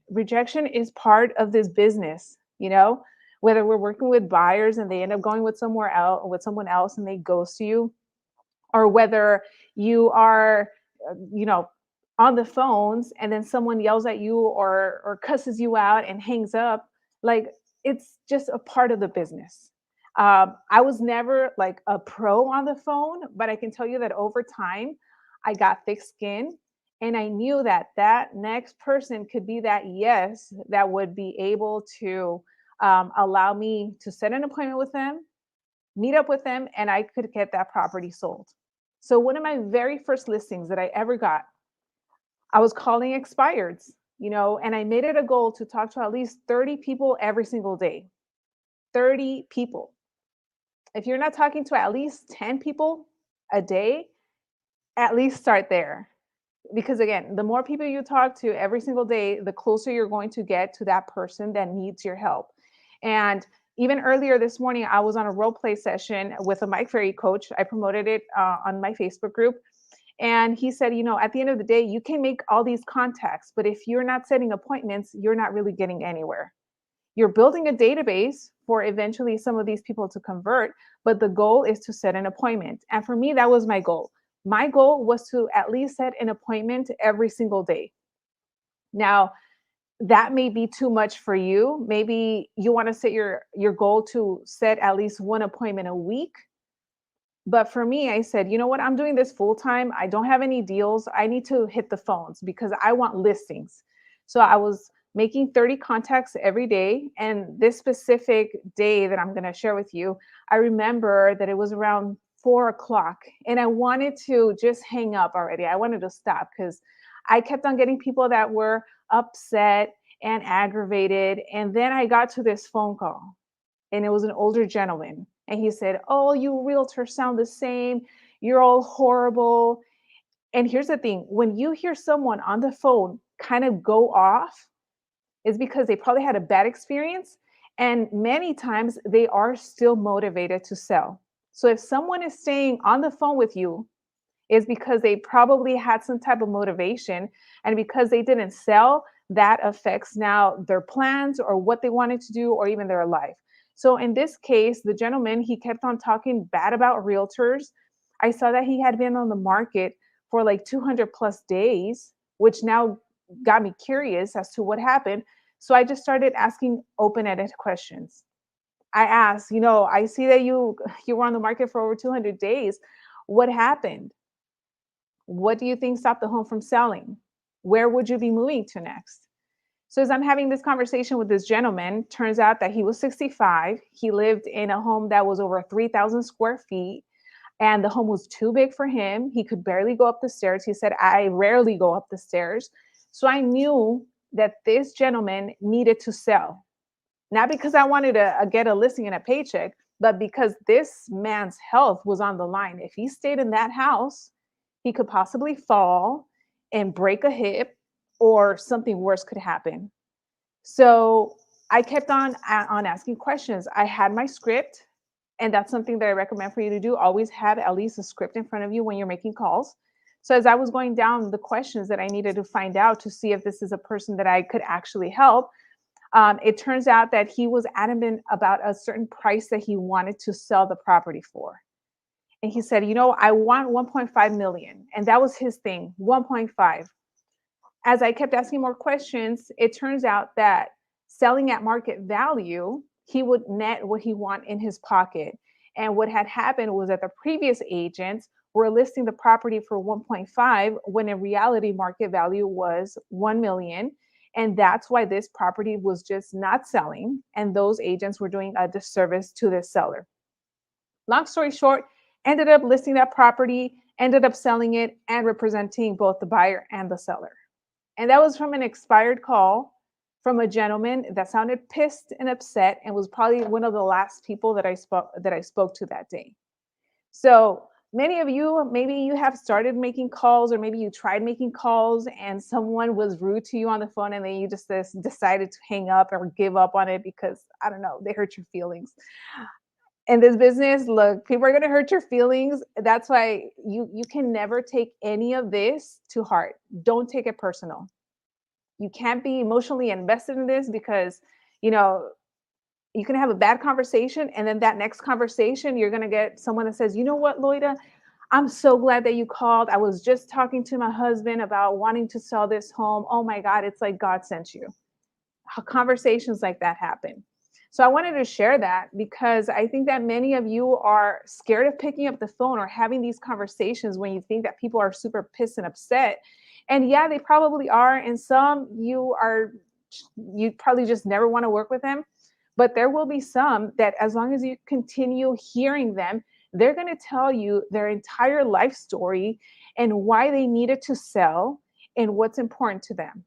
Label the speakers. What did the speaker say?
Speaker 1: Rejection is part of this business, whether we're working with buyers and they end up going with somewhere else with someone else and they ghost you, or whether you are you know on the phones and then someone yells at you or cusses you out and hangs up. Like, it's just a part of the business. I was never like a pro on the phone, but I can tell you that over time I got thick skin, and I knew that that next person could be that yes that would be able to allow me to set an appointment with them, meet up with them, and I could get that property sold. So one of my very first listings that I ever got, I was calling expireds, and I made it a goal to talk to at least 30 people every single day. 30 people. If you're not talking to at least 10 people a day, at least start there. Because again, the more people you talk to every single day, the closer you're going to get to that person that needs your help. And even earlier this morning, I was on a role play session with a Mike Ferry coach. I promoted it on my Facebook group. And he said, at the end of the day, you can make all these contacts, but if you're not setting appointments, you're not really getting anywhere. You're building a database for eventually some of these people to convert, but the goal is to set an appointment. And for me, that was my goal. My goal was to at least set an appointment every single day. Now, that may be too much for you. Maybe you want to set your goal to set at least one appointment a week. But for me, I said, you know what? I'm doing this full time. I don't have any deals. I need to hit the phones because I want listings. So I was making 30 contacts every day. And this specific day that I'm going to share with you, I remember that it was around 4 o'clock and I wanted to just hang up already. I wanted to stop because I kept on getting people that were upset and aggravated. And then I got to this phone call, and it was an older gentleman. And he said, "Oh, you realtors sound the same. You're all horrible." And here's the thing, when you hear someone on the phone kind of go off, it's because they probably had a bad experience. And many times they are still motivated to sell. So if someone is staying on the phone with you, is because they probably had some type of motivation. And because they didn't sell, that affects now their plans or what they wanted to do or even their life. So in this case, the gentleman, he kept on talking bad about realtors. I saw that he had been on the market for like 200 plus days, which now got me curious as to what happened. So I just started asking open-ended questions. I asked, I see that you were on the market for over 200 days. What happened? What do you think stopped the home from selling? Where would you be moving to next? So as I'm having this conversation with this gentleman, turns out that he was 65. He lived in a home that was over 3,000 square feet, and the home was too big for him. He could barely go up the stairs. He said, "I rarely go up the stairs." So I knew that this gentleman needed to sell, not because I wanted to get a listing and a paycheck, but because this man's health was on the line. If he stayed in that house, he could possibly fall and break a hip, or something worse could happen. So I kept on asking questions. I had my script, and that's something that I recommend for you to do. Always have at least a script in front of you when you're making calls. So as I was going down the questions that I needed to find out to see if this is a person that I could actually help, it turns out that he was adamant about a certain price that he wanted to sell the property for. And he said, "I want 1.5 million." And that was his thing, 1.5. As I kept asking more questions, it turns out that selling at market value, he would net what he want in his pocket. And what had happened was that the previous agents were listing the property for 1.5 when in reality market value was 1 million. And that's why this property was just not selling. And those agents were doing a disservice to the seller. Long story short, ended up listing that property, ended up selling it, and representing both the buyer and the seller. And that was from an expired call from a gentleman that sounded pissed and upset, and was probably one of the last people that I spoke to that day. So many of you, maybe you have started making calls, or maybe you tried making calls and someone was rude to you on the phone, and then you just decided to hang up or give up on it because, I don't know, they hurt your feelings. In this business, look, people are going to hurt your feelings. That's why you can never take any of this to heart. Don't take it personal. You can't be emotionally invested in this because, you know, you can have a bad conversation and then that next conversation you're going to get someone that says, "You know what, Loida? I'm so glad that you called. I was just talking to my husband about wanting to sell this home. Oh my God, it's like God sent you." How conversations like that happen. So I wanted to share that because I think that many of you are scared of picking up the phone or having these conversations when you think that people are super pissed and upset. And yeah, they probably are. And some you probably just never want to work with them. But there will be some that, as long as you continue hearing them, they're going to tell you their entire life story and why they needed to sell and what's important to them.